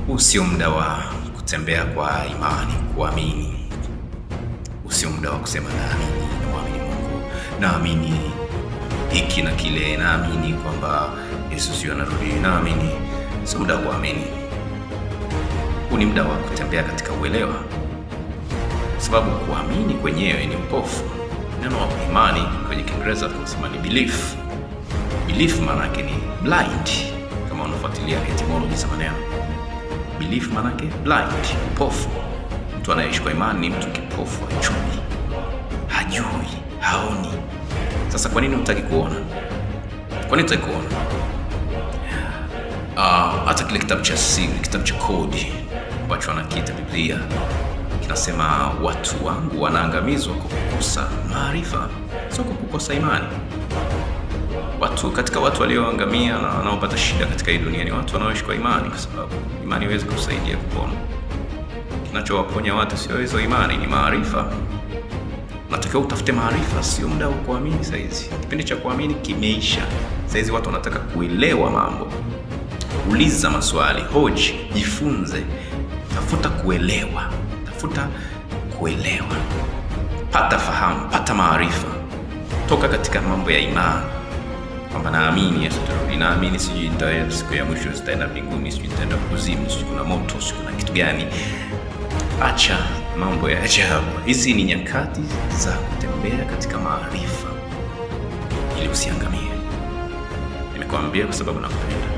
Huu sio muda wa kutembea kwa imani, kuamini. Huu sio muda wa kusema naamini Mungu, naamini hiki na kile, naamini kwamba Yesu sio anarudi, naamini. Sio muda wa kuamini. Huu ni muda wa kutembea katika uelewa, kwa sababu kuamini kwenyewe ni upofu. Neno imani kwenye Kiingereza tunasema ni belief. Belief maana yake ni blind, kama unafuatilia etymology za maneno. Belief maana yake blind, upofu. Mtu anayeishi kwa imani ni mtu kipofu, hajui, haoni. Sasa kwa nini hutaki kuona? Kwa nini hutaki kuona? Hata kile kitabu cha siri, kitabu cha kodi ambacho wanakiita Biblia kinasema watu wangu wanaangamizwa kwa kukosa maarifa, sio kwa kukosa imani. Katika watu walioangamia na wanaopata shida katika hii dunia ni watu wanaoishi kwa imani, kwa sababu imani haiwezi kusaidia kupona. Kinachowaponya watu sio hizo imani, ni maarifa. Unatakiwa utafute maarifa, sio muda wa kuamini saizi. Kipindi cha kuamini kimeisha. Saizi watu wanataka kuelewa mambo. Uliza maswali, hoji, jifunze, tafuta kuelewa. Pata fahamu, pata maarifa. Toka katika mambo ya imani. Kwamba naamini Yesu atarudi, naamini sijui nitaenda siku ya mwisho, nitaenda mbinguni, sijui nitaenda kuzimu, sijui kuna moto, sijui kuna kitu gani. Acha mambo ya ajabu. Hizi ni nyakati za kutembea katika maarifa ili usiangamie. Nimekuambia kwa sababu nakupenda.